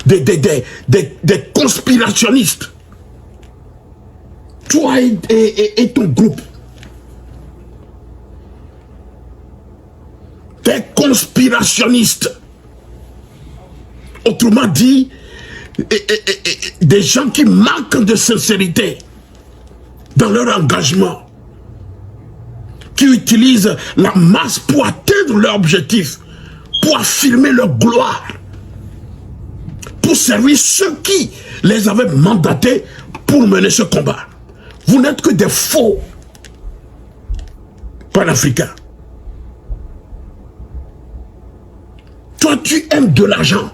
des conspirationnistes. Toi et ton groupe. Des conspirationnistes. Autrement dit, des gens qui manquent de sincérité dans leur engagement, qui utilisent la masse pour atteindre leur objectif, pour affirmer leur gloire, pour servir ceux qui les avaient mandatés pour mener ce combat. Vous n'êtes que des faux panafricains. Toi, tu aimes de l'argent.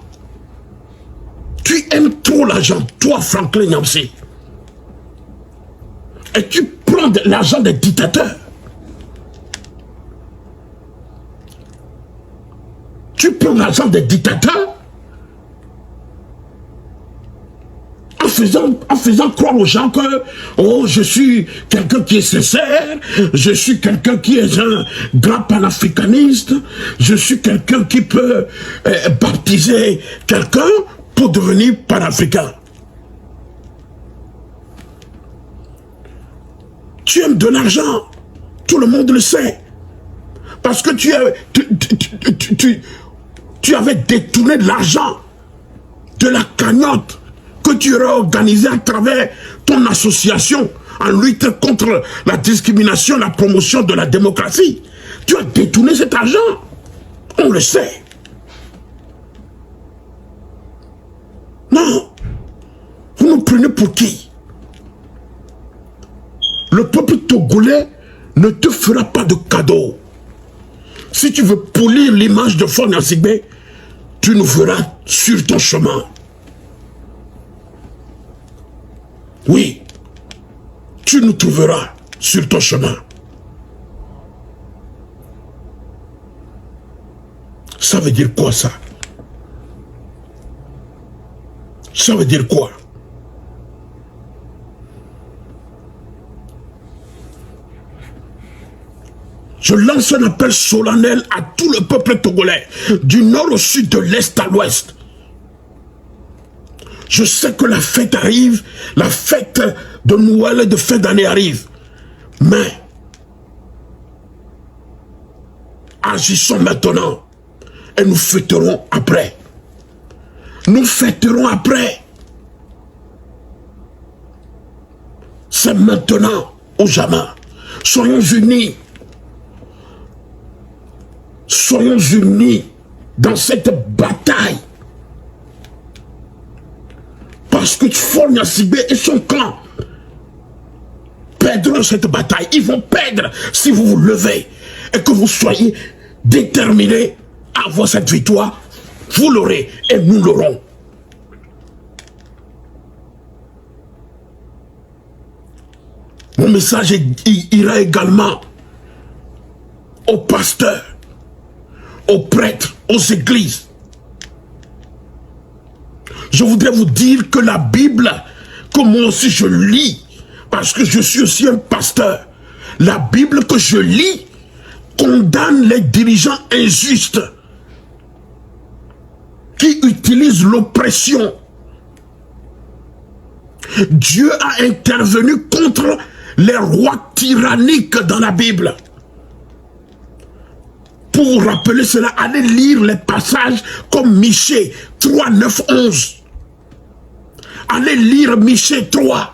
Tu aimes trop l'argent, toi, Franklin Nyamsi. Et tu prends de l'argent des dictateurs. Tu prends l'argent des dictateurs en faisant croire aux gens que oh, je suis quelqu'un qui est sincère, je suis quelqu'un qui est un grand panafricaniste, je suis quelqu'un qui peut baptiser quelqu'un pour devenir panafricain. Tu aimes de l'argent, tout le monde le sait, parce que tu avais détourné de l'argent de la cagnotte que tu aurais organisée à travers ton association en lutte contre la discrimination, la promotion de la démocratie. Tu as détourné cet argent, on le sait. Non, vous nous prenez pour qui? Le peuple togolais ne te fera pas de cadeau. Si tu veux polir l'image de Faure Gnassingbé, tu nous verras sur ton chemin. Oui, tu nous trouveras sur ton chemin. Ça veut dire quoi ça? Ça veut dire quoi? Je lance un appel solennel à tout le peuple togolais, du nord au sud, de l'est à l'ouest. Je sais que la fête arrive, la fête de Noël et de fin d'année arrive. Mais, agissons maintenant et nous fêterons après. Nous fêterons après. C'est maintenant ou jamais. Soyons unis. Soyons unis dans cette bataille. Parce que Faure Gnassingbé et son clan perdront cette bataille. Ils vont perdre si vous vous levez et que vous soyez déterminés à avoir cette victoire. Vous l'aurez et nous l'aurons. Mon message ira également aux pasteurs, aux prêtres, aux églises. Je voudrais vous dire que la Bible, que moi aussi je lis, parce que je suis aussi un pasteur, la Bible que je lis condamne les dirigeants injustes qui utilisent l'oppression. Dieu a intervenu contre les rois tyranniques dans la Bible. Pour vous rappeler cela, allez lire les passages comme Michée 3, 9, 11. Allez lire Michée 3,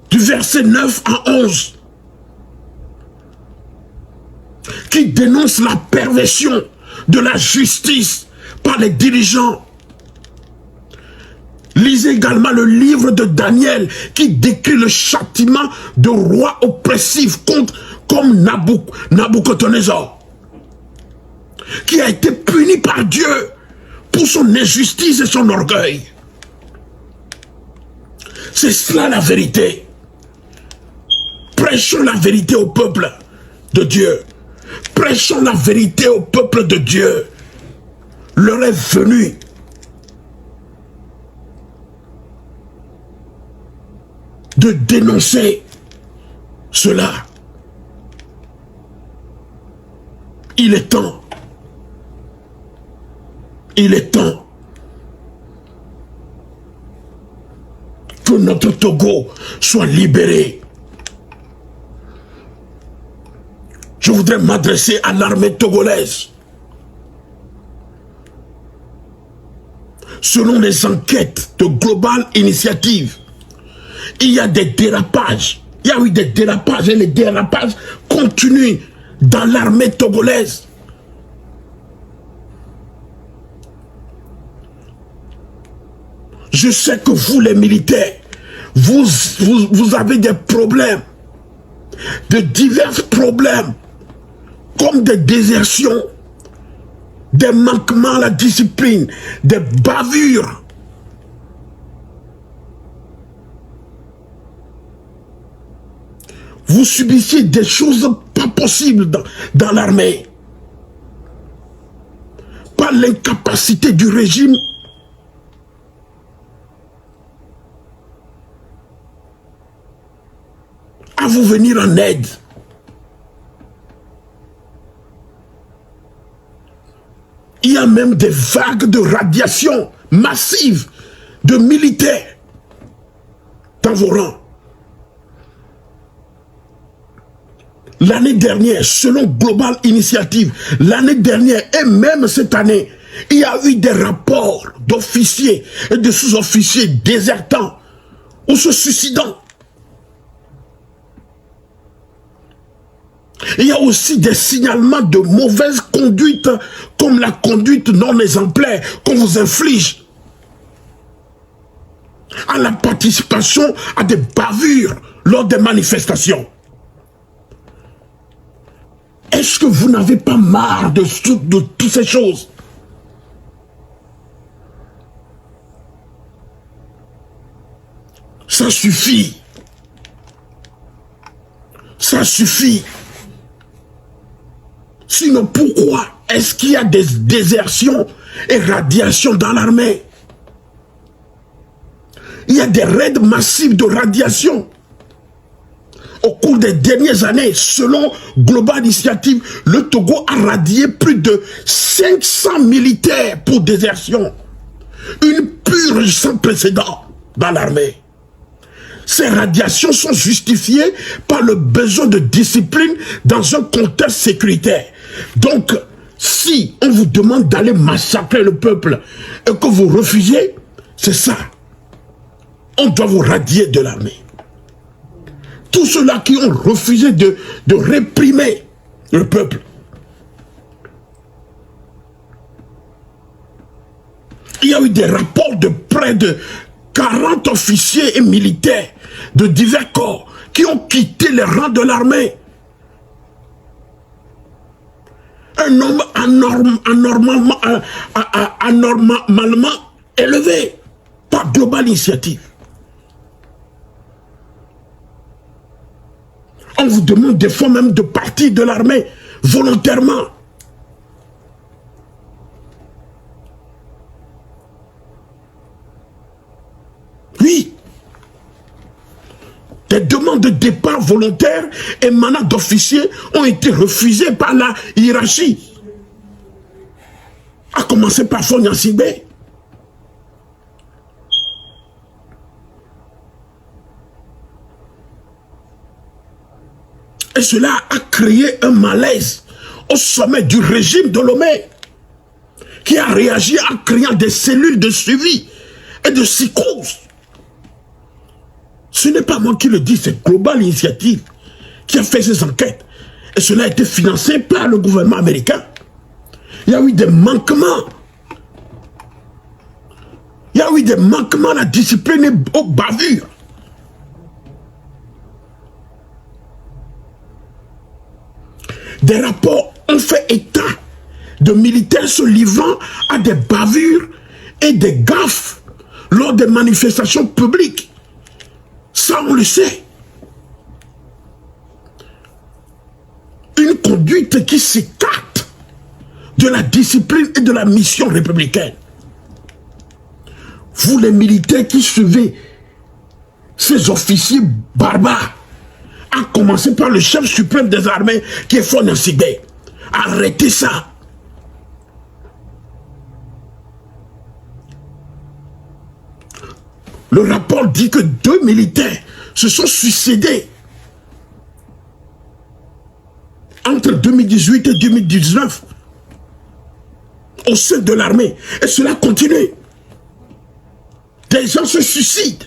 du verset 9 à 11, qui dénonce la perversion de la justice par les dirigeants. Lisez également le livre de Daniel qui décrit le châtiment de rois oppressifs comme Nabucodonosor, qui a été puni par Dieu pour son injustice et son orgueil. C'est cela la vérité. Prêchons la vérité au peuple de Dieu. Prêchons la vérité au peuple de Dieu. L'heure est venue de dénoncer cela. Il est temps Il est temps que notre Togo soit libéré. Je voudrais m'adresser à l'armée togolaise. Selon les enquêtes de Global Initiative, il y a des dérapages. Il y a eu des dérapages et les dérapages continuent dans l'armée togolaise. Je sais que vous, les militaires, vous avez des problèmes, de divers problèmes, comme des désertions, des manquements à la discipline, des bavures. Vous subissez des choses pas possibles dans l'armée. Par l'incapacité du régime à vous venir en aide. Il y a même des vagues de radiation massive de militaires dans vos rangs. L'année dernière, selon Global Initiative, l'année dernière et même cette année, il y a eu des rapports d'officiers et de sous-officiers désertants ou se suicidant. Il y a aussi des signalements de mauvaise conduite, comme la conduite non exemplaire qu'on vous inflige, à la participation à des bavures lors des manifestations. Est-ce que vous n'avez pas marre de toutes ces choses? Ça suffit. Ça suffit. Sinon, pourquoi est-ce qu'il y a des désertions et radiations dans l'armée? Il y a des raids massifs de radiation. Au cours des dernières années, selon Global Initiative, le Togo a radié plus de 500 militaires pour désertion. Une purge sans précédent dans l'armée. Ces radiations sont justifiées par le besoin de discipline dans un contexte sécuritaire. Donc, si on vous demande d'aller massacrer le peuple et que vous refusez, c'est ça. On doit vous radier de l'armée. Tous ceux-là qui ont refusé de réprimer le peuple. Il y a eu des rapports de près de 40 officiers et militaires de divers corps qui ont quitté les rangs de l'armée. Un nombre anormalement élevé par Global Initiative. On vous demande des fois même de partir de l'armée volontairement. Oui. Des demandes de départ volontaire émanant d'officiers ont été refusées par la hiérarchie. À commencer par Fonia Sibé. Et cela a créé un malaise au sommet du régime de Lomé, qui a réagi en créant des cellules de suivi et de psychose. Ce n'est pas moi qui le dis, c'est Global Initiative qui a fait ces enquêtes. Et cela a été financé par le gouvernement américain. Il y a eu des manquements. Il y a eu des manquements à la discipline et aux bavures. Des rapports ont fait état de militaires se livrant à des bavures et des gaffes lors des manifestations publiques. Ça, on le sait. Une conduite qui s'écarte de la discipline et de la mission républicaine. Vous, les militaires qui suivez ces officiers barbares, à commencer par le chef suprême des armées qui est Fonia Sibé. Arrêtez ça. Le rapport dit que 2 militaires se sont suicidés entre 2018 et 2019 au sein de l'armée. Et cela continue. Des gens se suicident.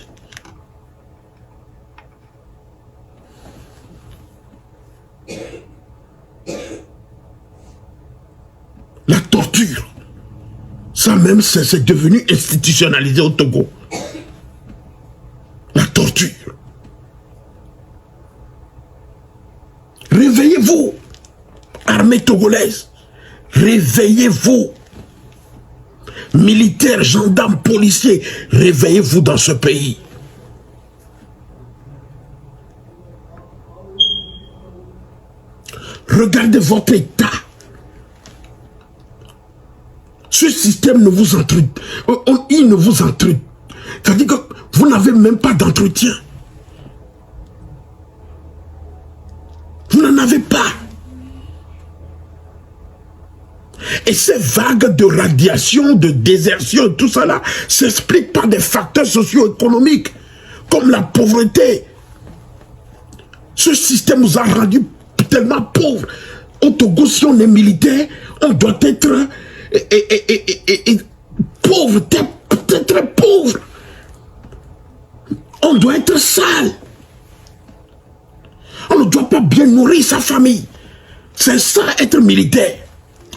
La torture, ça même, c'est devenu institutionnalisé au Togo. La torture. Réveillez-vous, armée togolaise. Réveillez-vous. Militaires, gendarmes, policiers, réveillez-vous dans ce pays. Regardez votre état. Ce système ne vous entretient. Il ne vous entretient. C'est-à-dire que vous n'avez même pas d'entretien. Vous n'en avez pas. Et ces vagues de radiation, de désertion, tout cela s'explique par des facteurs socio-économiques, comme la pauvreté. Ce système nous a rendus tellement pauvres. Au Togo, si on est militaire, on doit être pauvre, très pauvre. On doit être sale. On ne doit pas bien nourrir sa famille. C'est ça être militaire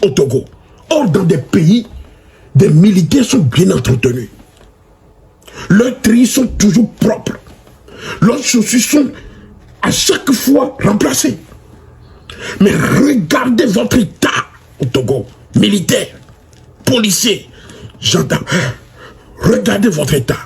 au Togo. Or, dans des pays, des militaires sont bien entretenus. Leurs tris sont toujours propres. Leurs chaussures sont à chaque fois remplacées. Mais regardez votre état au Togo. Militaire, policier, gendarme. Regardez votre état.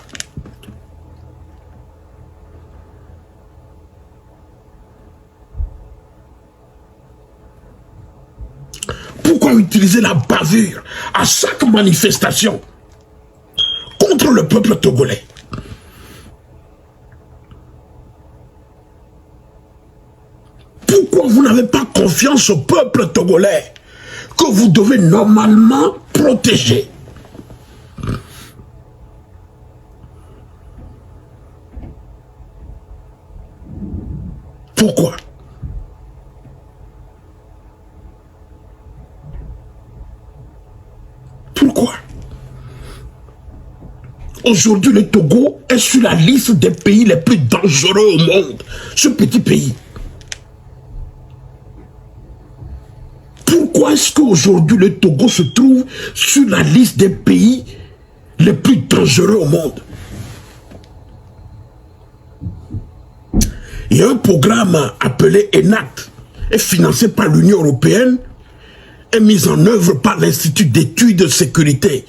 Pourquoi utiliser la bavure à chaque manifestation contre le peuple togolais? Pourquoi vous n'avez pas confiance au peuple togolais que vous devez normalement protéger? Pourquoi? Pourquoi? Aujourd'hui, le Togo est sur la liste des pays les plus dangereux au monde. Ce petit pays. Pourquoi est-ce qu'aujourd'hui le Togo se trouve sur la liste des pays les plus dangereux au monde? Il y a un programme appelé ENACT, est financé par l'Union européenne, est mis en œuvre par l'Institut d'études de sécurité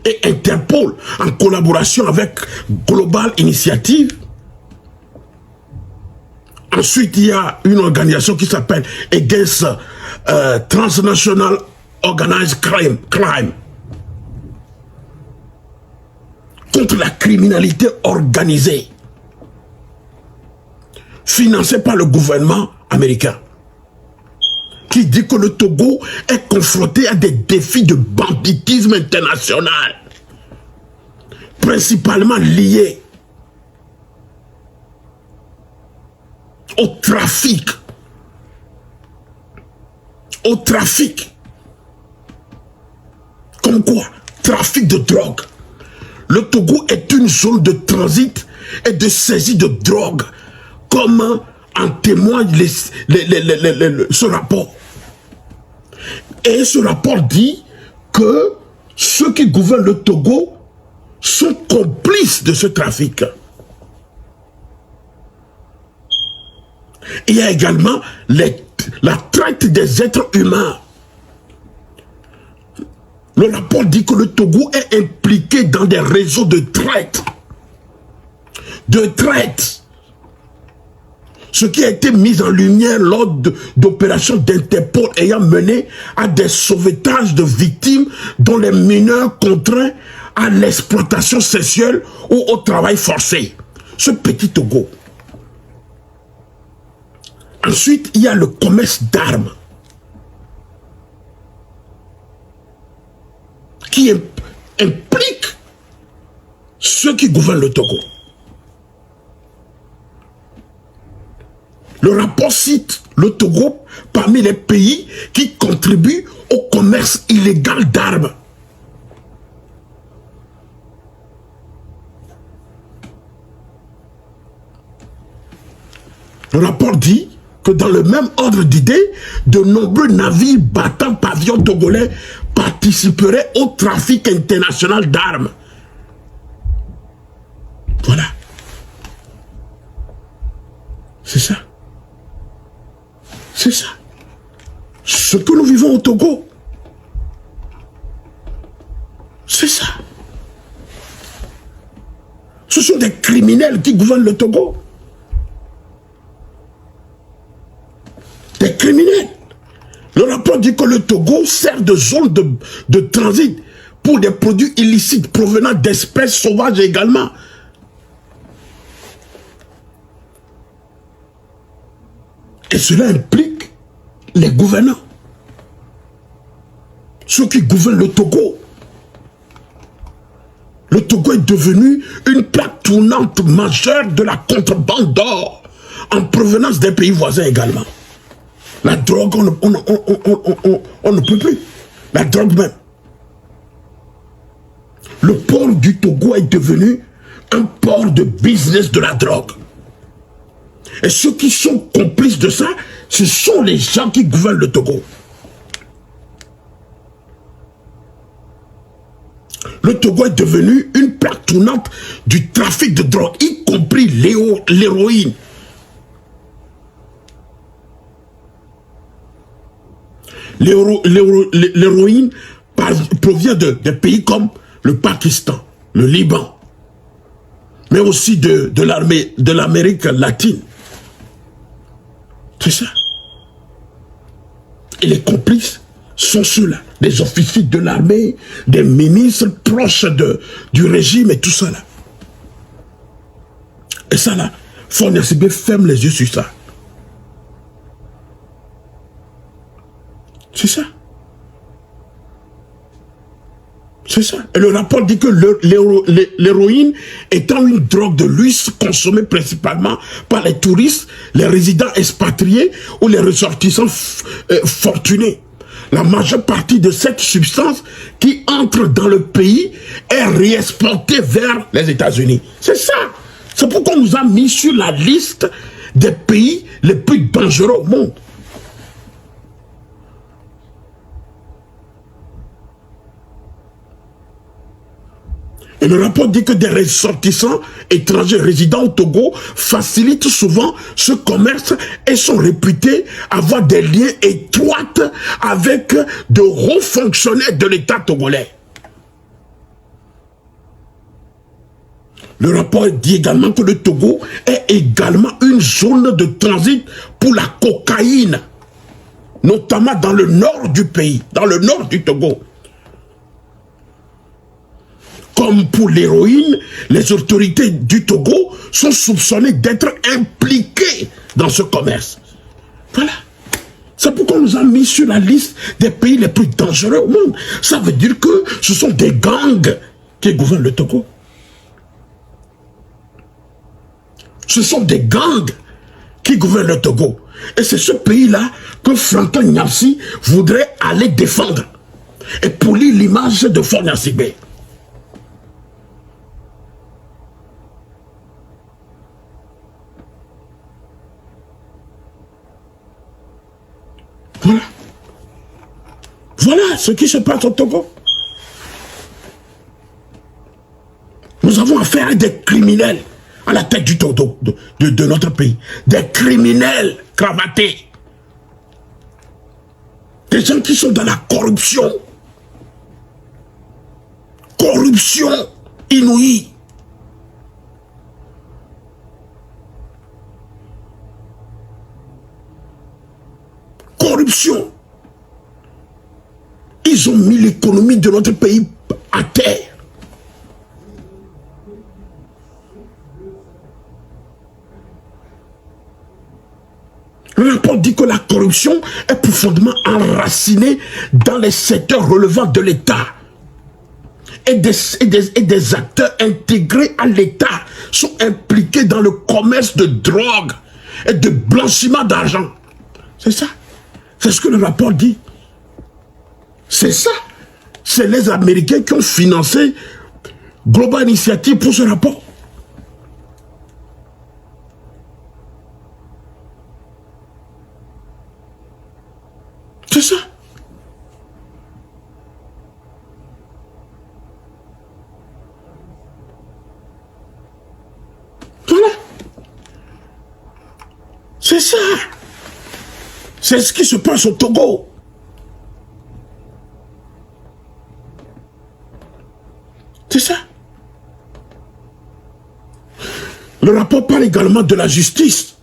et Interpol en collaboration avec Global Initiative. Ensuite, il y a une organisation qui s'appelle Against Transnational Organized Crime, contre la criminalité organisée, financée par le gouvernement américain, qui dit que le Togo est confronté à des défis de banditisme international, principalement liés au trafic. Comme quoi? Trafic de drogue. Le Togo est une zone de transit et de saisie de drogue, comme en témoigne ce rapport. Et ce rapport dit que ceux qui gouvernent le Togo sont complices de ce trafic. Il y a également la traite des êtres humains. Le rapport dit que le Togo est impliqué dans des réseaux de traite. Ce qui a été mis en lumière lors d'opérations d'Interpol ayant mené à des sauvetages de victimes dont les mineurs contraints à l'exploitation sexuelle ou au travail forcé. Ce petit Togo. Ensuite, il y a le commerce d'armes qui implique ceux qui gouvernent le Togo. Le rapport cite le Togo parmi les pays qui contribuent au commerce illégal d'armes. Le rapport dit que dans le même ordre d'idées, de nombreux navires battant pavillon togolais participeraient au trafic international d'armes. Voilà. C'est ça. C'est ça. Ce que nous vivons au Togo. C'est ça. Ce sont des criminels qui gouvernent le Togo. Des criminels. Le rapport dit que le Togo sert de zone de transit pour des produits illicites provenant d'espèces sauvages également. Et cela implique les gouvernants. Ceux qui gouvernent le Togo. Le Togo est devenu une plaque tournante majeure de la contrebande d'or en provenance des pays voisins également. La drogue, on ne peut plus. La drogue même. Le port du Togo est devenu un port de business de la drogue. Et ceux qui sont complices de ça, ce sont les gens qui gouvernent le Togo. Le Togo est devenu une plaque tournante du trafic de drogue, y compris l'héroïne. L'héroïne provient de pays comme le Pakistan, le Liban, mais aussi de l'Amérique latine. C'est ça. Et les complices sont ceux-là, des officiers de l'armée, des ministres proches du régime et tout ça là. Et ça là, FONIACIBE ferme les yeux sur ça. C'est ça. C'est ça. Et le rapport dit que l'héroïne étant une drogue de luxe consommée principalement par les touristes, les résidents expatriés ou les ressortissants fortunés. La majeure partie de cette substance qui entre dans le pays est réexportée vers les États-Unis. C'est ça. C'est pourquoi on nous a mis sur la liste des pays les plus dangereux au monde. Et le rapport dit que des ressortissants étrangers résidant au Togo facilitent souvent ce commerce et sont réputés avoir des liens étroits avec de hauts fonctionnaires de l'État togolais. Le rapport dit également que le Togo est également une zone de transit pour la cocaïne, notamment dans le nord du pays, dans le nord du Togo. Comme pour l'héroïne, les autorités du Togo sont soupçonnées d'être impliquées dans ce commerce. Voilà. C'est pourquoi on nous a mis sur la liste des pays les plus dangereux au monde. Ça veut dire que ce sont des gangs qui gouvernent le Togo. Ce sont des gangs qui gouvernent le Togo. Et c'est ce pays-là que Franklin Nyamsi voudrait aller défendre et polir l'image de FONIACIBE. Voilà. Voilà ce qui se passe au Togo. Nous avons affaire à des criminels à la tête du Togo, de notre pays. Des criminels cravatés. Des gens qui sont dans la corruption. Corruption inouïe. Corruption. Ils ont mis l'économie de notre pays à terre. Le rapport dit que la corruption est profondément enracinée dans les secteurs relevant de l'État. Et des acteurs intégrés à l'État sont impliqués dans le commerce de drogue et de blanchiment d'argent. C'est ça. C'est ce que le rapport dit. C'est ça. C'est les Américains qui ont financé Global Initiative pour ce rapport. C'est ça. Voilà. C'est ça. C'est ce qui se passe au Togo. C'est ça. Le rapport parle également de la justice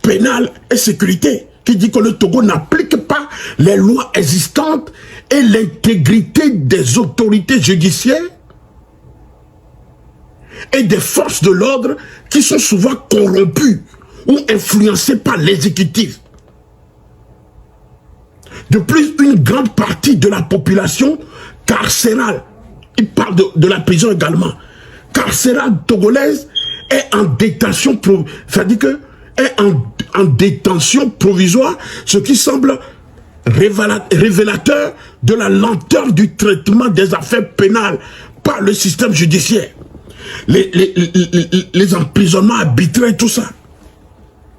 pénale et sécurité, qui dit que le Togo n'applique pas les lois existantes et l'intégrité des autorités judiciaires et des forces de l'ordre qui sont souvent corrompues ou influencées par l'exécutif. De plus, une grande partie de la population carcérale, il parle de la prison également, carcérale togolaise est en détention, c'est-à-dire que est en détention provisoire, ce qui semble révélateur de la lenteur du traitement des affaires pénales par le système judiciaire. Les emprisonnements arbitraires et tout ça.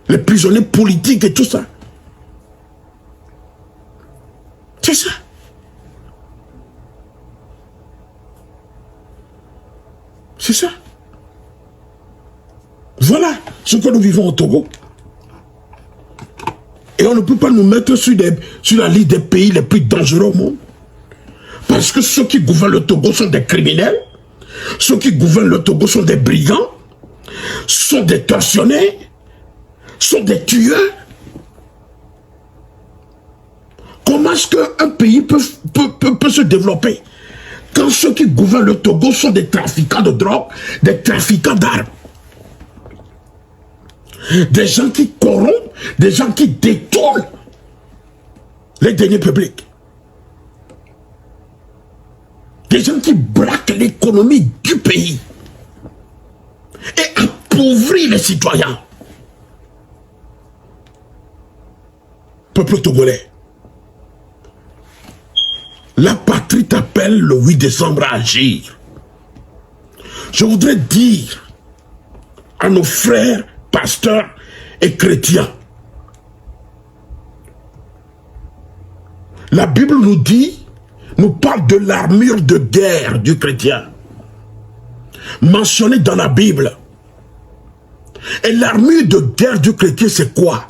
Les prisonniers politiques et tout ça. C'est ça. C'est ça. Voilà ce que nous vivons au Togo. Et on ne peut pas nous mettre sur la liste des pays les plus dangereux au monde. Parce que ceux qui gouvernent le Togo sont des criminels. Ceux qui gouvernent le Togo sont des brigands. Sont des tortionnaires. Sont des tueurs. Comment est-ce qu'un pays peut se développer quand ceux qui gouvernent le Togo sont des trafiquants de drogue, des trafiquants d'armes, des gens qui corrompent, des gens qui détournent les deniers publics, des gens qui braquent l'économie du pays et appauvrissent les citoyens. Peuple togolais, la patrie t'appelle le 8 décembre à agir. Je voudrais dire à nos frères, pasteurs et chrétiens, la Bible nous parle de l'armure de guerre du chrétien, mentionnée dans la Bible. Et l'armure de guerre du chrétien, c'est quoi?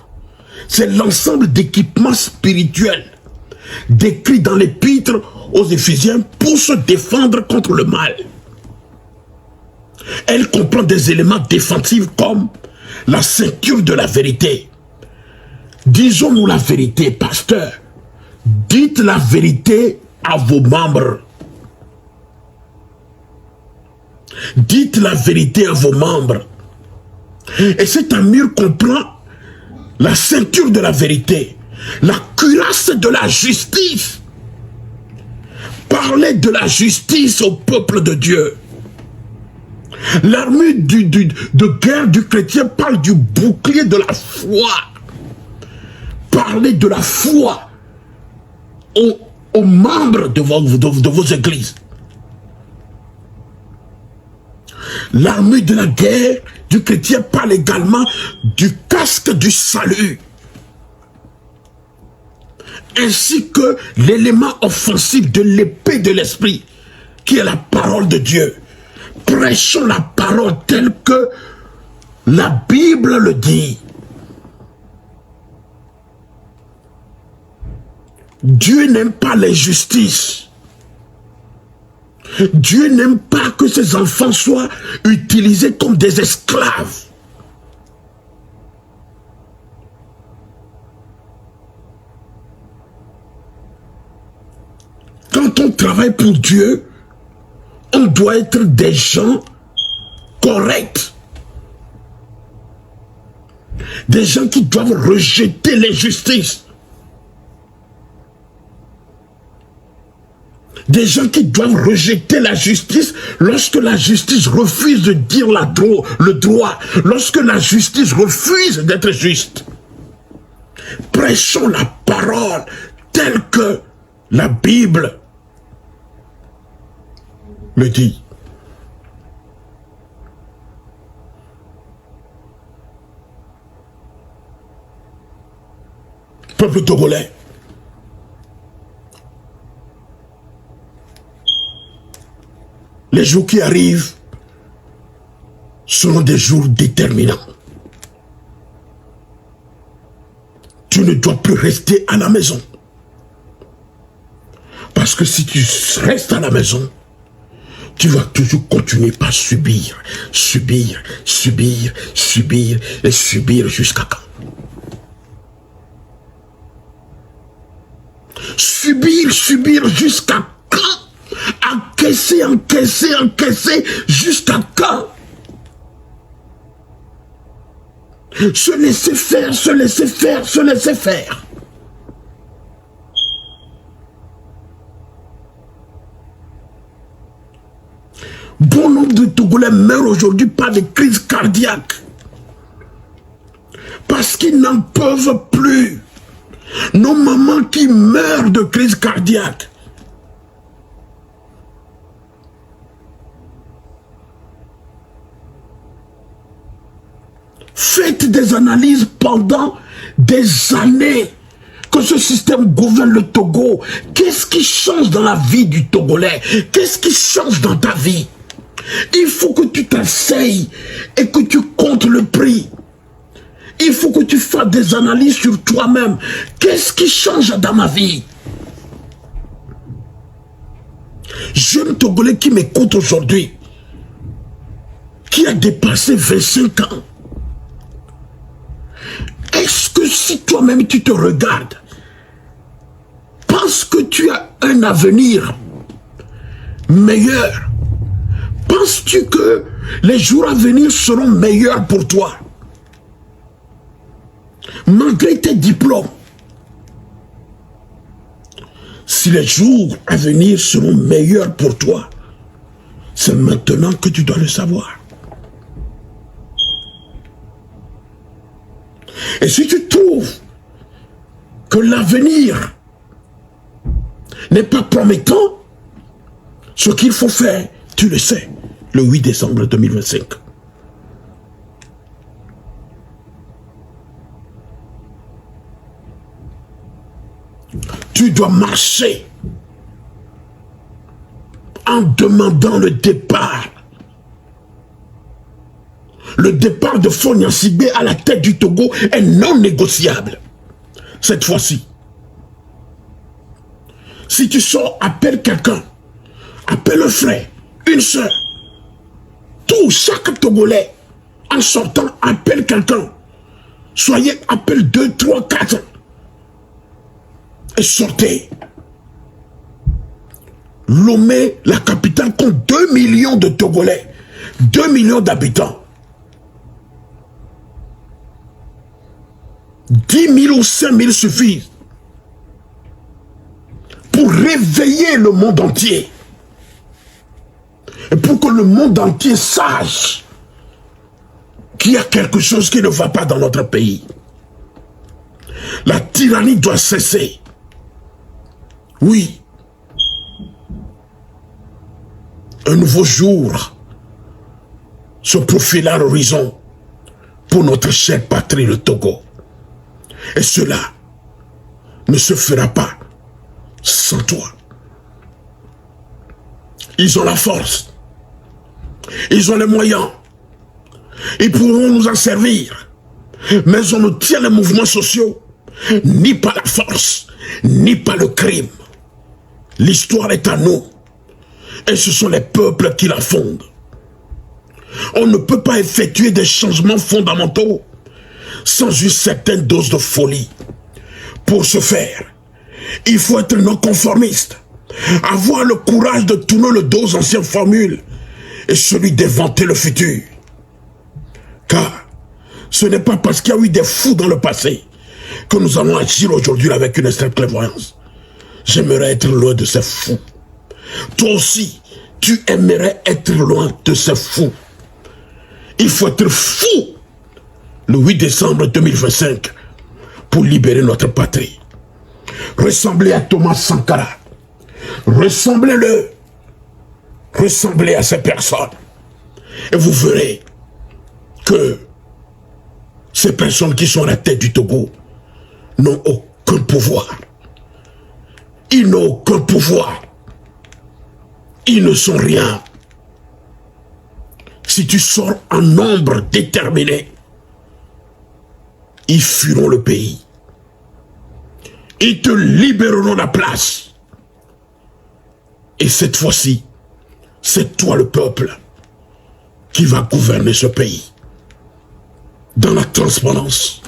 C'est l'ensemble d'équipements spirituels décrit dans l'épître aux Éphésiens pour se défendre contre le mal. Elle comprend des éléments défensifs comme la ceinture de la vérité. Disons-nous la vérité, pasteur. Dites la vérité à vos membres. Dites la vérité à vos membres. Et cette armure comprend la ceinture de la vérité, la cuirasse de la justice. Parlez de la justice au peuple de Dieu. L'armure de guerre du chrétien parle du bouclier de la foi. Parlez de la foi aux membres de vos églises. L'armure de la guerre du chrétien parle également du casque du salut, ainsi que l'élément offensif de l'épée de l'esprit, qui est la parole de Dieu. Prêchons la parole telle que la Bible le dit. Dieu n'aime pas l'injustice. Dieu n'aime pas que ses enfants soient utilisés comme des esclaves. Quand on travaille pour Dieu, on doit être des gens corrects. Des gens qui doivent rejeter l'injustice. Des gens qui doivent rejeter la justice lorsque la justice refuse de dire le droit, lorsque la justice refuse d'être juste. Prêchons la parole telle que la Bible le dit. Peuple togolais, les jours qui arrivent seront des jours déterminants. Tu ne dois plus rester à la maison. Parce que si tu restes à la maison, tu vas toujours continuer par subir, subir, subir, subir et subir jusqu'à quand? Subir, subir jusqu'à quand? Encaisser, encaisser, encaisser jusqu'à quand? Se laisser faire, se laisser faire, se laisser faire. Bon nombre de Togolais meurent aujourd'hui par des crises cardiaques. Parce qu'ils n'en peuvent plus. Nos mamans qui meurent de crise cardiaque. Faites des analyses pendant des années que ce système gouverne le Togo. Qu'est-ce qui change dans la vie du Togolais? Qu'est-ce qui change dans ta vie? Il faut que tu t'asseyes et que tu comptes le prix. Il faut que tu fasses des analyses sur toi-même. Qu'est-ce qui change dans ma vie? Jeune Togolais qui m'écoute aujourd'hui, qui a dépassé 25 ans, est-ce que si toi-même tu te regardes, penses que tu as un avenir meilleur? Penses-tu que les jours à venir seront meilleurs pour toi? Malgré tes diplômes, si les jours à venir seront meilleurs pour toi, c'est maintenant que tu dois le savoir. Et si tu trouves que l'avenir n'est pas promettant, ce qu'il faut faire, tu le sais, le 8 décembre 2025. Tu dois marcher en demandant le départ. Le départ de Faure Gnassingbé à la tête du Togo est non négociable. Cette fois-ci. Si tu sors, appelle quelqu'un. Appelle un frère, une soeur. Chaque Togolais, en sortant, appelle quelqu'un. Soyez, appelle 2, 3, 4. Et sortez. Lomé, la capitale, compte 2 millions de Togolais. 2 millions d'habitants. 10 000 ou 5 000 suffisent pour réveiller le monde entier. Et pour que le monde entier sache qu'il y a quelque chose qui ne va pas dans notre pays. La tyrannie doit cesser. Oui. Un nouveau jour se profile à l'horizon pour notre chère patrie, le Togo. Et cela ne se fera pas sans toi. Ils ont la force. Ils ont les moyens. Ils pourront nous en servir. Mais on ne tient les mouvements sociaux ni par la force, ni par le crime. L'histoire est à nous. Et ce sont les peuples qui la fondent. On ne peut pas effectuer des changements fondamentaux sans une certaine dose de folie. Pour ce faire, il faut être non conformiste, avoir le courage de tourner le dos aux anciennes formules et celui d'inventer le futur. Car ce n'est pas parce qu'il y a eu des fous dans le passé que nous allons agir aujourd'hui avec une extrême clairvoyance. J'aimerais être loin de ces fous. toi aussi, tu aimerais être loin de ces fous. Il faut être fou le 8 décembre 2025 pour libérer notre patrie. Ressemblez à Thomas Sankara. Ressemblez-le. Ressemblez à ces personnes. Et vous verrez que ces personnes qui sont à la tête du Togo n'ont aucun pouvoir. Ils n'ont aucun pouvoir. Ils ne sont rien. Si tu sors en nombre déterminé, ils fuiront le pays. Ils te libéreront la place. Et cette fois-ci, c'est toi le peuple qui va gouverner ce pays. Dans la transparence,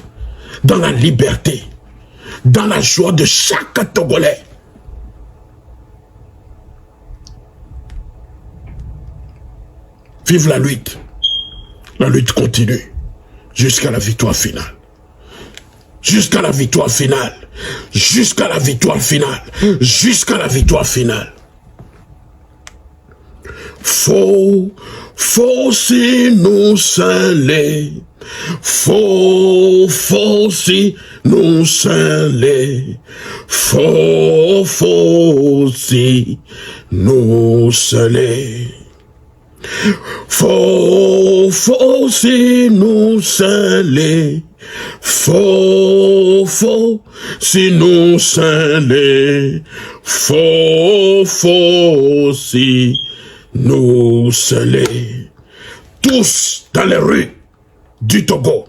dans la liberté, dans la joie de chaque Togolais. Vive la lutte. La lutte continue jusqu'à la victoire finale. Jusqu'à la victoire finale. Jusqu'à la victoire finale. Jusqu'à la victoire finale. Faut si nous sceller. Faut si nous sceller. Faut si nous sceller. Faut si nous sceller. Faut si nous sceller. Faut si nous sceller. Tous dans les rues du Togo.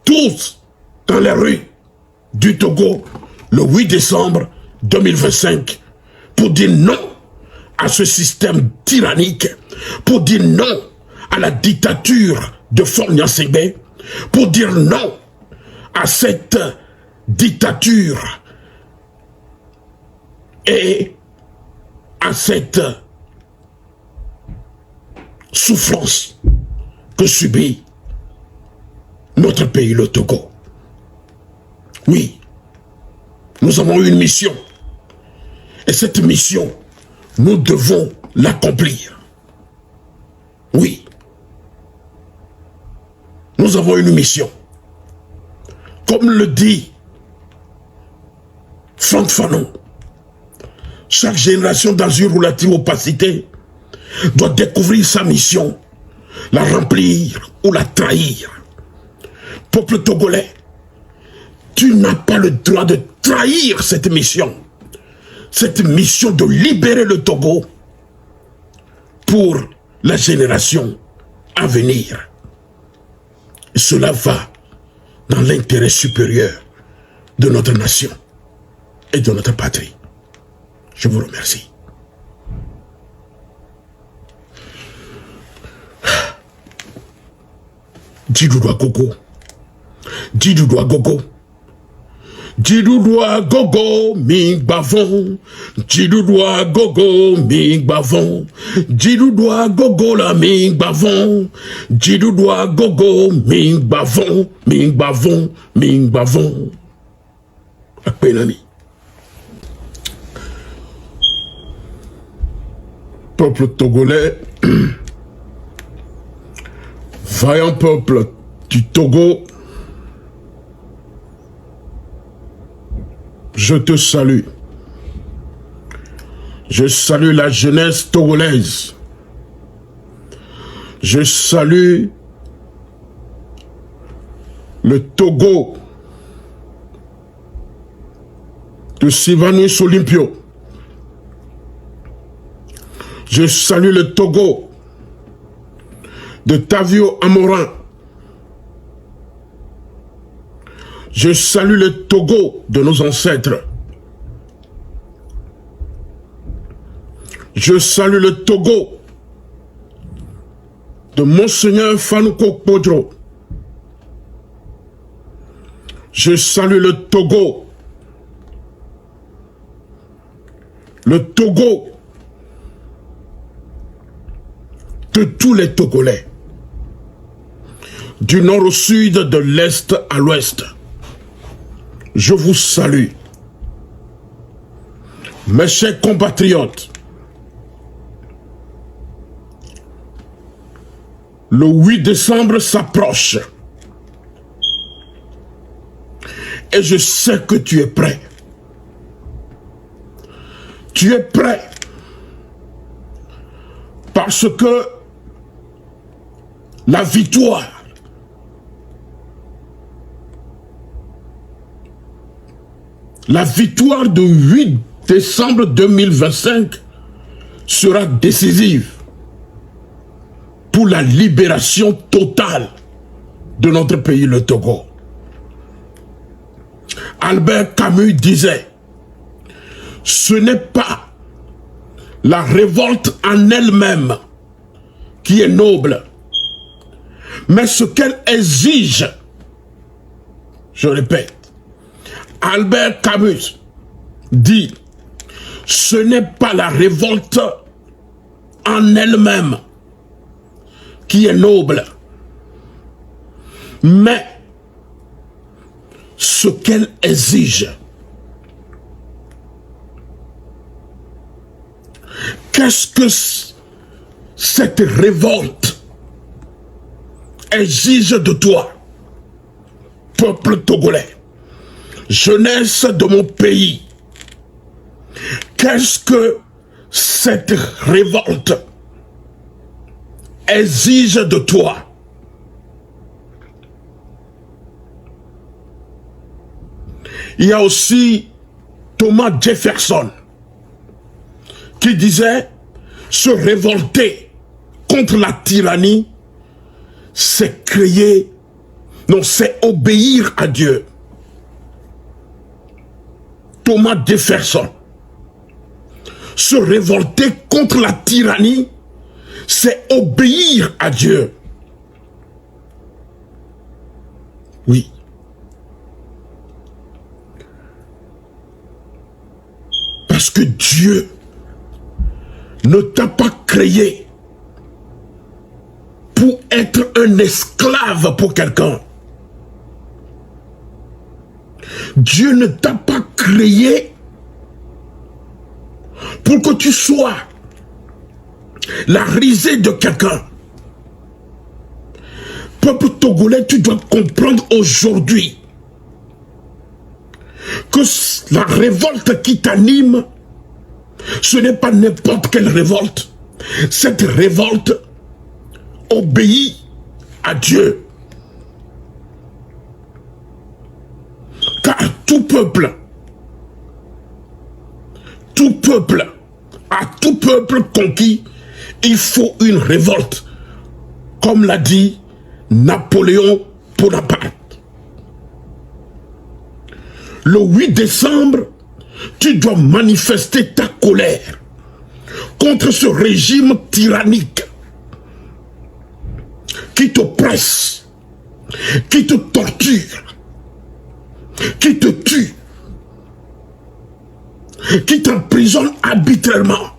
Tous dans les rues du Togo le 8 décembre 2025 pour dire non à ce système tyrannique, pour dire non à la dictature de Faure Gnassingbé, pour dire non à cette dictature et à cette souffrance que subit notre pays, le Togo. Oui, nous avons une mission. Et cette mission, nous devons l'accomplir. Oui. Nous avons une mission. Comme le dit Franck Fanon, chaque génération dans une relative opacité doit découvrir sa mission, la remplir ou la trahir. Peuple togolais, tu n'as pas le droit de trahir cette mission de libérer le Togo pour la génération à venir. Et cela va dans l'intérêt supérieur de notre nation et de notre patrie. Je vous remercie. Djidoudoua Gogo. Djidoudoua Gogo. Djidoudoua Gogo Ming Bavon. Djidoudoua Gogo Ming Bavon. Djidoudoua Gogo la Ming Bavon. Djidoudoua Gogo Ming Bavon. Ming Bavon. Ming Bavon. Apenami. Peuple togolais, vaillant peuple du Togo, je te salue. Je salue la jeunesse togolaise. Je salue le Togo de Sylvanus Olympio. Je salue le Togo de Tavio Amorin. Je salue le Togo de nos ancêtres. Je salue le Togo de Monseigneur Fanouko Podro. Je salue le Togo de tous les Togolais, du nord au sud, de l'est à l'ouest. Je vous salue. Mes chers compatriotes, le 8 décembre s'approche. Et je sais que tu es prêt. Tu es prêt. Parce que la victoire de 8 décembre 2025 sera décisive pour la libération totale de notre pays, le Togo. Albert Camus disait, ce n'est pas la révolte en elle-même qui est noble, mais ce qu'elle exige. Je répète, Albert Camus dit, ce n'est pas la révolte en elle-même qui est noble, mais ce qu'elle exige. Qu'est-ce que cette révolte exige de toi, peuple togolais, jeunesse de mon pays? Qu'est-ce que cette révolte exige de toi? Il y a aussi Thomas Jefferson qui disait, se révolter contre la tyrannie, c'est créer, non, c'est obéir à Dieu. Thomas Jefferson, se révolter contre la tyrannie, c'est obéir à Dieu. Oui. Parce que Dieu ne t'a pas créé pour être un esclave pour quelqu'un. Dieu ne t'a pas créé pour que tu sois la risée de quelqu'un. Peuple togolais, tu dois comprendre aujourd'hui que la révolte qui t'anime, ce n'est pas n'importe quelle révolte. Cette révolte obéit à Dieu. Car tout peuple, à tout peuple conquis, il faut une révolte. Comme l'a dit Napoléon Bonaparte. Le 8 décembre, tu dois manifester ta colère contre ce régime tyrannique qui t'oppresse, qui te torture, qui te tue, qui t'emprisonne arbitrairement.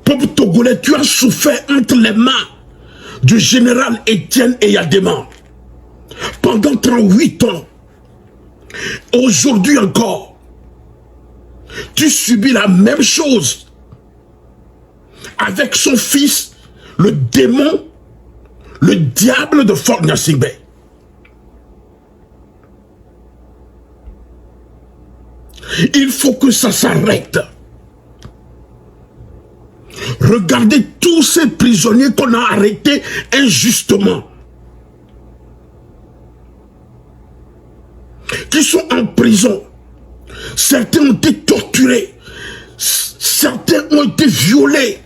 Peuple togolais, tu as souffert entre les mains du général Étienne Eyadema pendant 38 ans. Aujourd'hui encore, tu subis la même chose avec son fils, le démon, le diable de Fort Gnassingbé. Il faut que ça s'arrête. Regardez tous ces prisonniers qu'on a arrêtés injustement, qui sont en prison. Certains ont été torturés, certains ont été violés,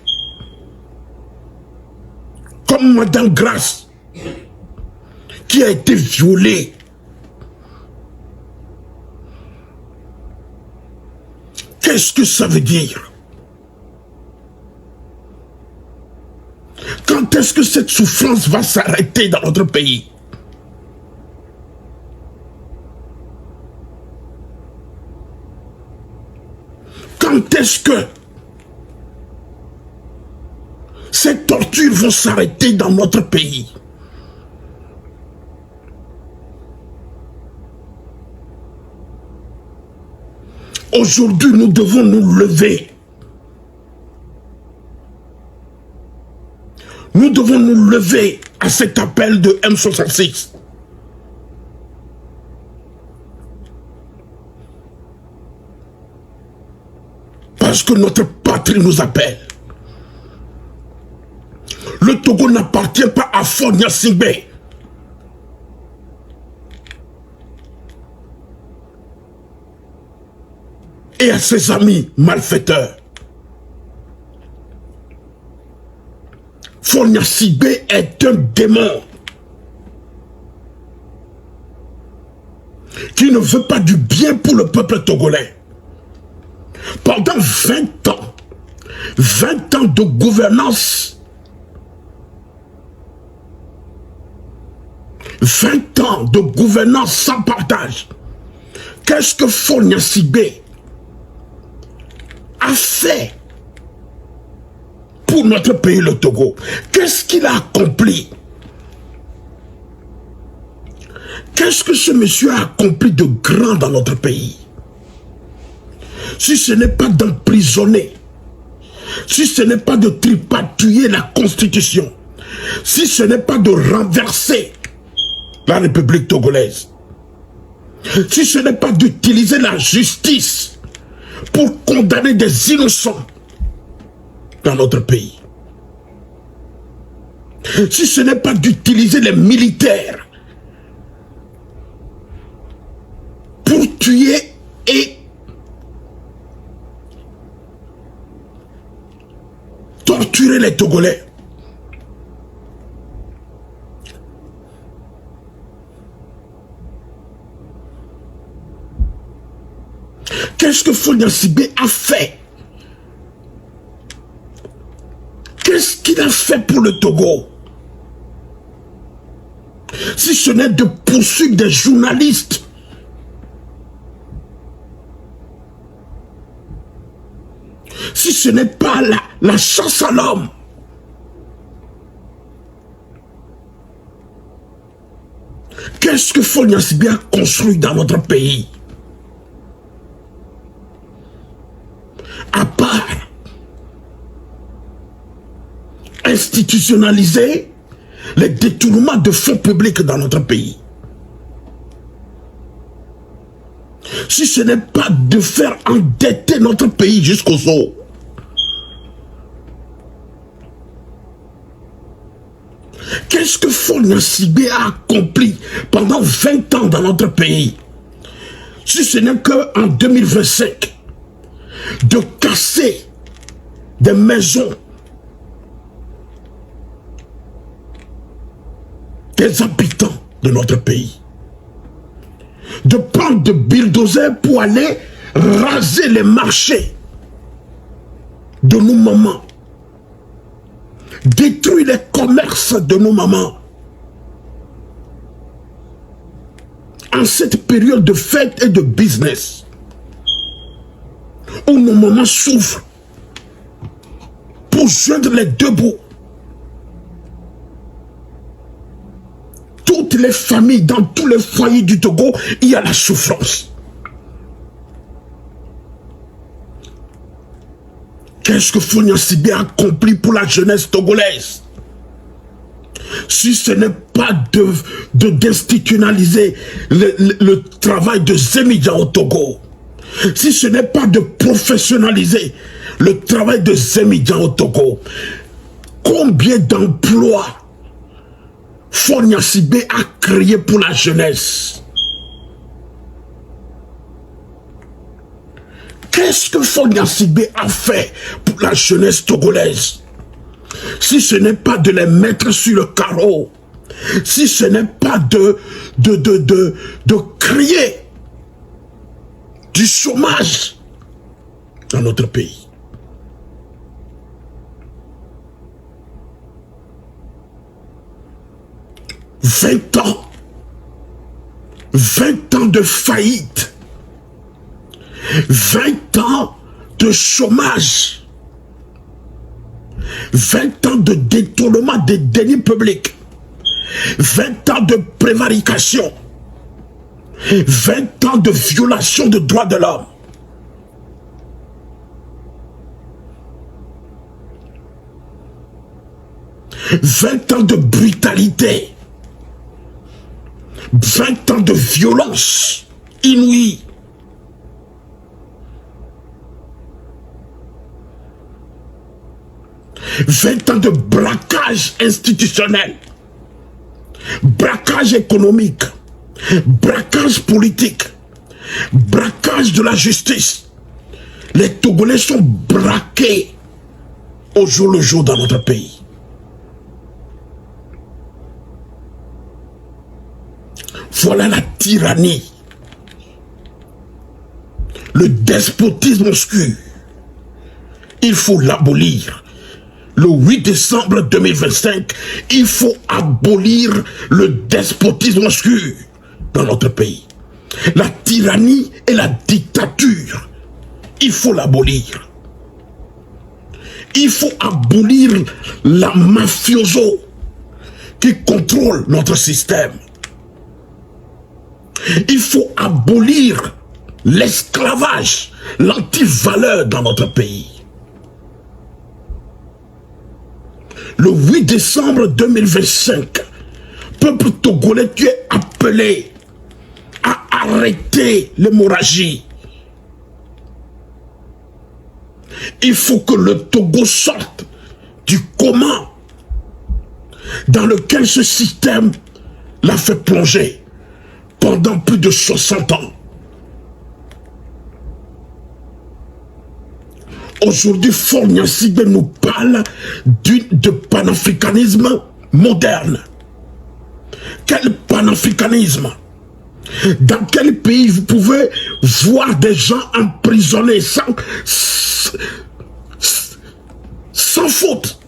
comme Madame Grace, qui a été violée. Qu'est-ce que ça veut dire? Quand est-ce que cette souffrance va s'arrêter dans notre pays? Quand est-ce que ces tortures vont s'arrêter dans notre pays? Aujourd'hui, nous devons nous lever. Nous devons nous lever à cet appel de M66. Parce que notre patrie nous appelle. Le Togo n'appartient pas à Faure Gnassingbé. Et à ses amis malfaiteurs. Faure Gnassingbé est un démon qui ne veut pas du bien pour le peuple togolais. Pendant 20 ans de gouvernance, 20 ans de gouvernance sans partage, qu'est-ce que Faure Gnassingbé a fait pour notre pays, le Togo? Qu'est-ce qu'il a accompli? Qu'est-ce que ce monsieur a accompli de grand dans notre pays? Si ce n'est pas d'emprisonner, si ce n'est pas de tripatouiller la Constitution, si ce n'est pas de renverser la République togolaise, si ce n'est pas d'utiliser la justice pour condamner des innocents dans notre pays, si ce n'est pas d'utiliser les militaires pour tuer et torturer les Togolais, qu'est-ce que Faure Gnassingbé a fait? Qu'est-ce qu'il a fait pour le Togo? Si ce n'est de poursuivre des journalistes, si ce n'est pas la chasse à l'homme, qu'est-ce que Faure Gnassingbé a construit dans notre pays? À part institutionnaliser les détournements de fonds publics dans notre pays. Si ce n'est pas de faire endetter notre pays jusqu'aux os. Qu'est-ce que Faure Gnassingbé a accompli pendant 20 ans dans notre pays? Si ce n'est qu'en 2025, de casser des maisons des habitants de notre pays, de prendre de bulldozers pour aller raser les marchés de nos mamans, détruire les commerces de nos mamans. En cette période de fête et de business, où nos mamans souffrent pour joindre les deux bouts. Toutes les familles, dans tous les foyers du Togo, il y a la souffrance. Qu'est-ce que Faure Gnassingbé a accompli pour la jeunesse togolaise? Si ce n'est pas d'institutionnaliser le travail de Zémidja au Togo, si ce n'est pas de professionnaliser le travail de Zémidja au Togo, combien d'emplois Faure Gnassingbé a créé pour la jeunesse? Qu'est-ce que Faure Gnassingbé a fait pour la jeunesse togolaise? Si ce n'est pas de les mettre sur le carreau, si ce n'est pas de créer du chômage dans notre pays. Vingt ans de faillite, 20 ans de chômage, 20 ans de détournement des deniers publics, 20 ans de prévarication, 20 ans de violation des droits de l'homme. 20 ans de brutalité, 20 ans de violence inouïe. « 20 ans de braquage institutionnel, braquage économique, braquage politique, braquage de la justice. Les Togolais sont braqués au jour le jour dans notre pays. Voilà la tyrannie, le despotisme obscur. Il faut l'abolir. Le 8 décembre 2025, il faut abolir le despotisme obscur dans notre pays. La tyrannie et la dictature, il faut l'abolir. Il faut abolir la mafioso qui contrôle notre système. Il faut abolir l'esclavage, l'antivaleur dans notre pays. Le 8 décembre 2025, peuple togolais, tu es appelé à arrêter l'hémorragie. Il faut que le Togo sorte du coma dans lequel ce système l'a fait plonger pendant plus de 60 ans. Aujourd'hui, Faure Gnassingbé nous parle de panafricanisme moderne. Quel panafricanisme? Dans quel pays vous pouvez voir des gens emprisonnés sans faute?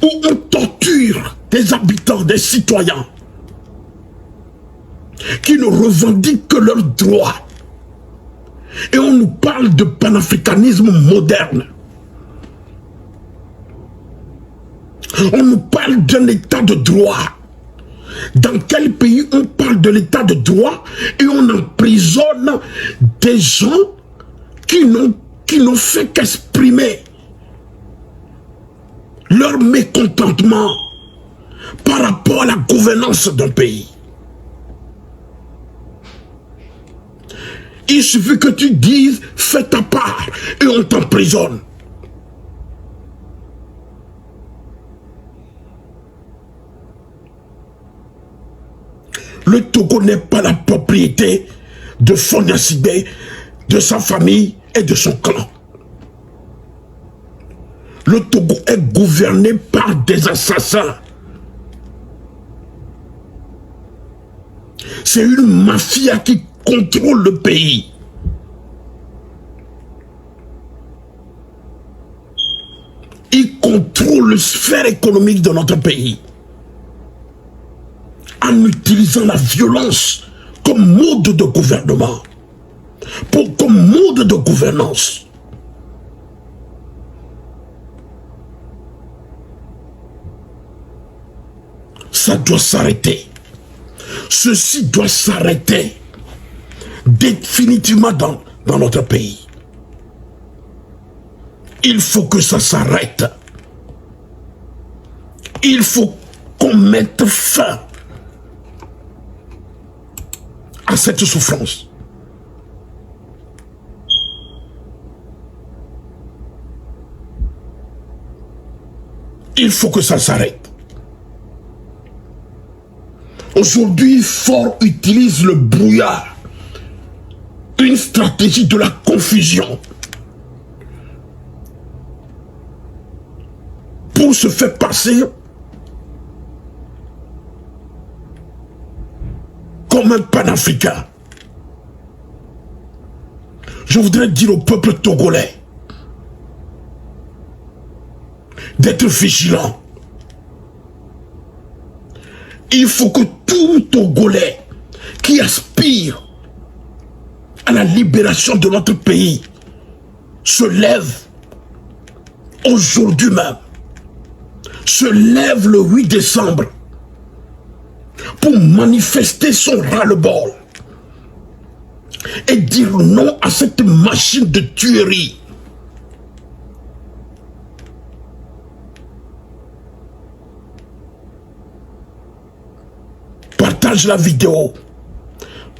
Où on torture des habitants, des citoyens qui ne revendiquent que leurs droits. Et on nous parle de panafricanisme moderne. On nous parle d'un état de droit. Dans quel pays on parle de l'état de droit et on emprisonne des gens qui n'ont fait qu'exprimer leur mécontentement par rapport à la gouvernance d'un pays? Il suffit que tu dises, fais ta part, et on t'emprisonne. Le Togo n'est pas la propriété de Faure Gnassingbé, de sa famille et de son clan. Le Togo est gouverné par des assassins. C'est une mafia qui contrôle le pays. Il contrôle la sphère économique de notre pays en utilisant la violence comme mode de gouvernement, comme mode de gouvernance. Ça doit s'arrêter. Ceci doit s'arrêter définitivement dans notre pays. Il faut que ça s'arrête. Il faut qu'on mette fin à cette souffrance. Il faut que ça s'arrête. Aujourd'hui, Faure utilise le brouillard, une stratégie de la confusion pour se faire passer comme un panafricain. Je voudrais dire au peuple togolais d'être vigilant. Il faut que tout Togolais qui aspire à la libération de notre pays se lève aujourd'hui même, se lève le 8 décembre pour manifester son ras-le-bol et dire non à cette machine de tuerie. partage la vidéo.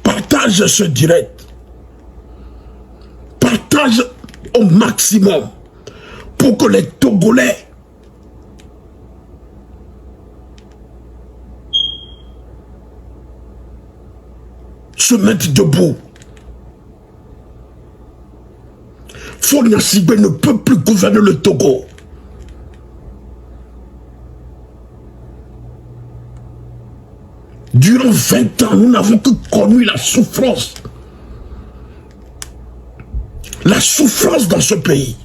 Partage ce direct. Partage au maximum pour que les Togolais se mettent debout. Faure Gnassingbé ne peut plus gouverner le Togo. Durant 20 ans, nous n'avons que connu la souffrance. La souffrance dans ce pays.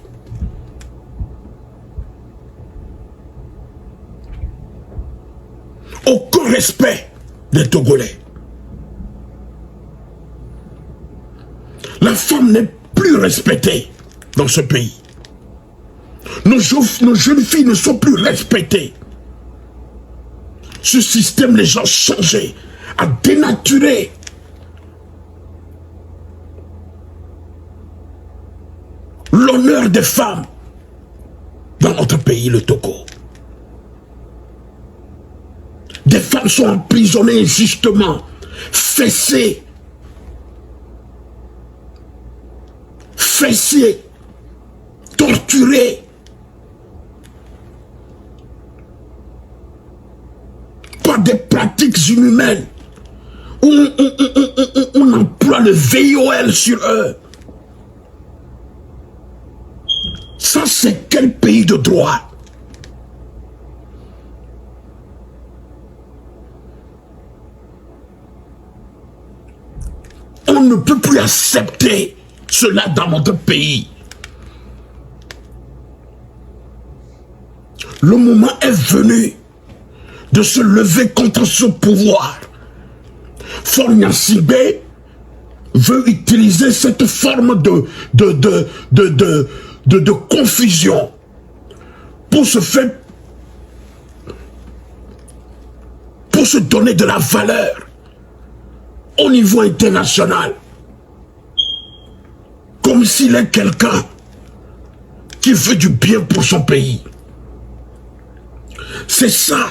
Aucun respect des Togolais. La femme n'est plus respectée dans ce pays. Nos jeunes filles ne sont plus respectées. Ce système les a changés, a dénaturé l'honneur des femmes dans notre pays, le Togo. Des femmes sont emprisonnées injustement, fessées, torturées. Par des pratiques inhumaines où on emploie le VIOL sur eux. Ça, c'est quel pays de droit? On ne peut plus accepter cela dans notre pays. Le moment est venu de se lever contre ce pouvoir. Faure Gnassingbé veut utiliser cette forme de confusion pour se faire, pour se donner de la valeur au niveau international, comme s'il est quelqu'un qui veut du bien pour son pays. C'est ça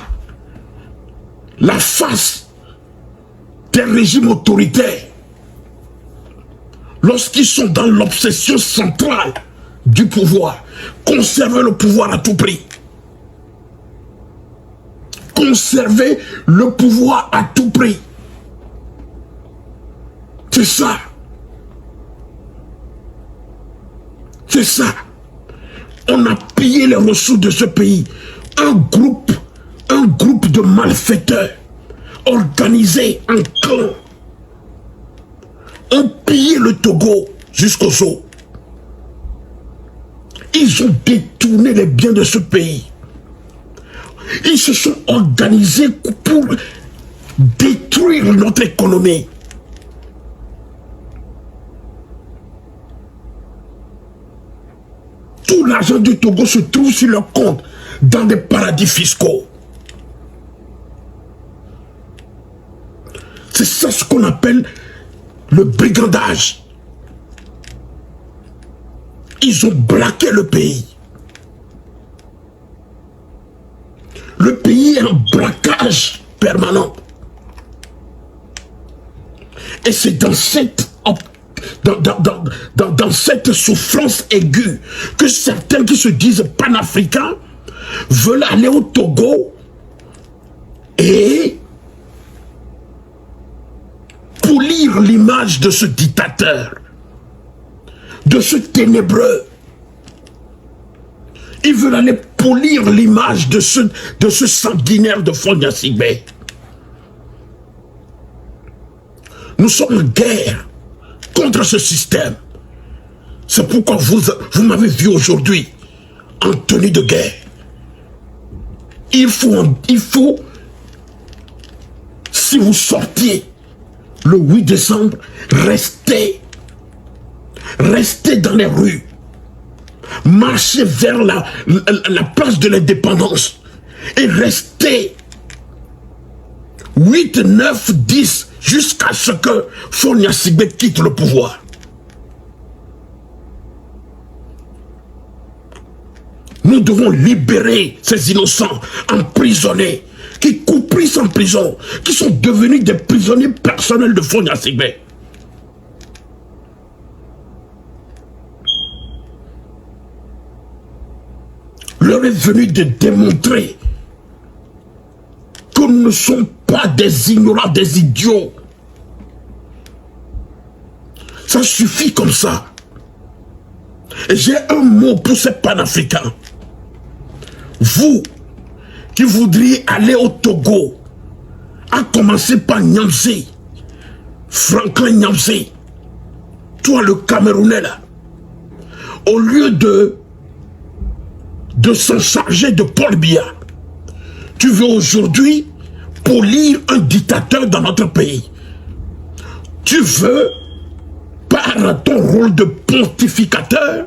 la face des régimes autoritaires lorsqu'ils sont dans l'obsession centrale du pouvoir. Conserver le pouvoir à tout prix. Conserver le pouvoir à tout prix. C'est ça. C'est ça. On a pillé les ressources de ce pays. Un groupe de malfaiteurs organisés en clan ont pillé le Togo jusqu'aux os. Ils ont détourné les biens de ce pays. Ils se sont organisés pour détruire notre économie. Tout l'argent du Togo se trouve sur leur compte dans des paradis fiscaux. C'est ça ce qu'on appelle le brigandage. Ils ont braqué le pays. Le pays est en braquage permanent. Et c'est dans cette dans cette souffrance aiguë que certains qui se disent panafricains veulent aller au Togo et polir l'image de ce dictateur, de ce ténébreux. Ils veulent aller polir l'image de ce sanguinaire de Faure Gnassingbé. Nous sommes en guerre contre ce système. C'est pourquoi vous m'avez vu aujourd'hui en tenue de guerre. Il faut, si vous sortiez le 8 décembre, restez dans les rues. Marchez vers la place de l'indépendance et restez 8, 9, 10 jusqu'à ce que Faure Gnassingbé quitte le pouvoir. Nous devons libérer ces innocents emprisonnés qui couprissent en prison, qui sont devenus des prisonniers personnels de Faure Gnassingbé. Leur est venu de démontrer que nous ne sommes pas des ignorants, des idiots. Ça suffit comme ça. Et j'ai un mot pour ces panafricains. Vous qui voudriez aller au Togo, à commencer par Niamsé, Franklin Niamsé, toi le Camerounais là, au lieu de s'en charger de Paul Biya, tu veux aujourd'hui polir un dictateur dans notre pays. Tu veux, par ton rôle de pontificateur,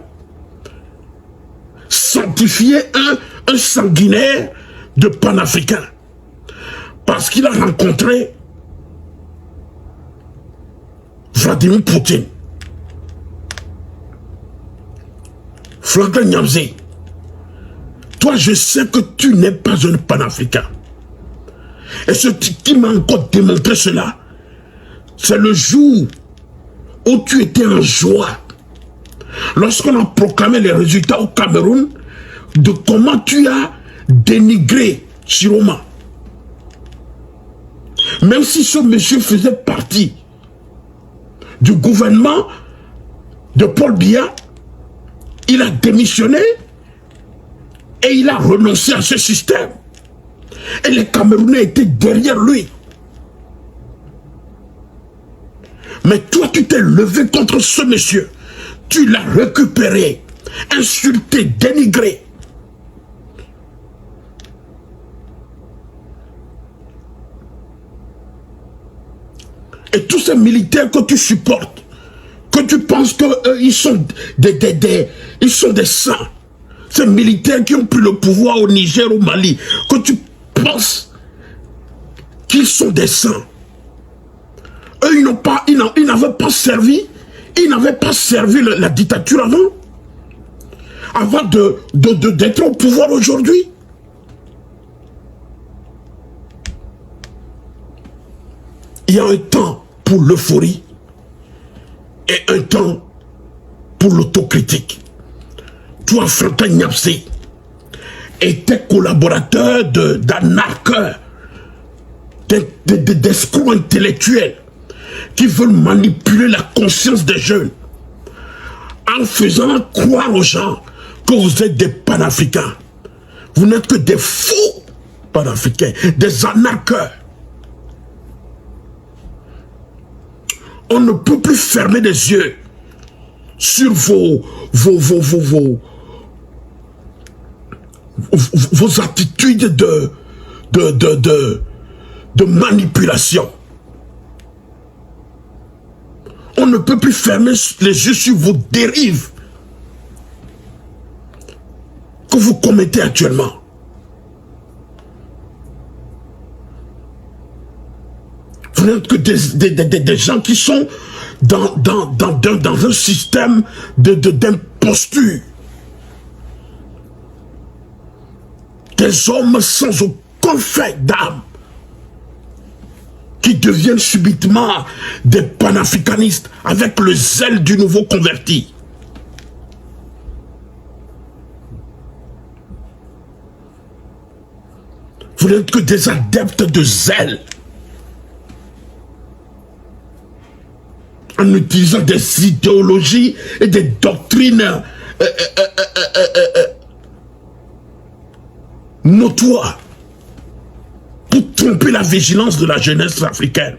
sanctifier un sanguinaire de panafricain. Parce qu'il a rencontré Vladimir Poutine. Franklin Niamsé, toi je sais que tu n'es pas un panafricain. Et ce qui m'a encore démontré cela, c'est le jour où tu étais en joie, lorsqu'on a proclamé les résultats au Cameroun, de comment tu as dénigré Chiroma. Même si ce monsieur faisait partie du gouvernement de Paul Biya, il a démissionné et il a renoncé à ce système. Et les Camerounais étaient derrière lui. Mais toi, tu t'es levé contre ce monsieur. Tu l'as récupéré, insulté, dénigré. Et tous ces militaires que tu supportes, que tu penses qu'ils sont ils sont des saints, ces militaires qui ont pris le pouvoir au Niger, au Mali, que tu penses qu'ils sont des saints. Eux, ils n'avaient pas servi, la dictature avant d'être au pouvoir aujourd'hui. Il y a un temps pour l'euphorie et un temps pour l'autocritique. Toi, Franklin Niamsé, et tes collaborateurs d'arnaqueurs, d'escrocs intellectuels qui veulent manipuler la conscience des jeunes en faisant croire aux gens que vous êtes des panafricains. Vous n'êtes que des faux panafricains, des arnaqueurs. On ne peut plus fermer les yeux sur vos attitudes de manipulation. On ne peut plus fermer les yeux sur vos dérives que vous commettez actuellement. Vous n'êtes que des gens qui sont dans un système d'imposture. Des hommes sans aucun fait d'âme qui deviennent subitement des panafricanistes avec le zèle du nouveau converti. Vous n'êtes que des adeptes de zèle. En utilisant des idéologies et des doctrines notoires pour tromper la vigilance de la jeunesse africaine.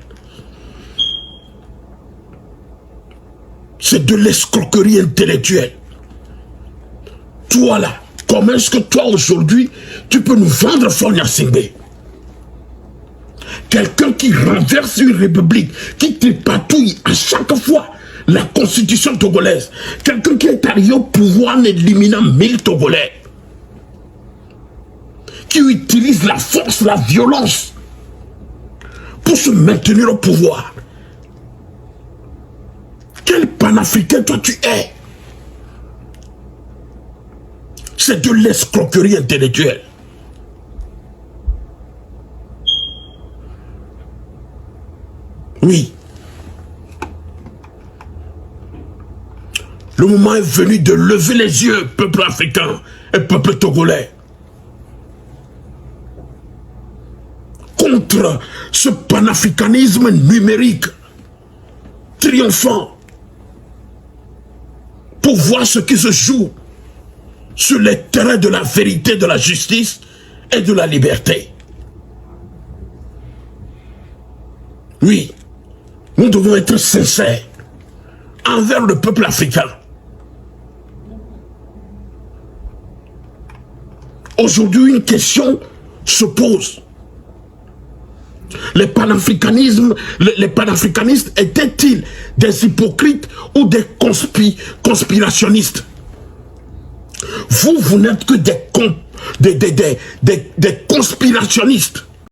C'est de l'escroquerie intellectuelle. Toi là, comment est-ce que toi aujourd'hui, tu peux nous vendre Faure Gnassingbé? Quelqu'un qui renverse une république, qui tripatouille à chaque fois la constitution togolaise. Quelqu'un qui est arrivé au pouvoir en éliminant 1000 Togolais. Qui utilise la force, la violence pour se maintenir au pouvoir. Quel panafricain toi tu es? C'est de l'escroquerie intellectuelle. Oui. Le moment est venu de lever les yeux, peuple africain et peuple togolais, contre ce panafricanisme numérique triomphant, pour voir ce qui se joue sur les terrains de la vérité, de la justice et de la liberté. Oui, nous devons être sincères envers le peuple africain. Aujourd'hui, une question se pose. Les panafricanistes étaient-ils des hypocrites ou des conspirationnistes? Vous n'êtes que des conspirationnistes.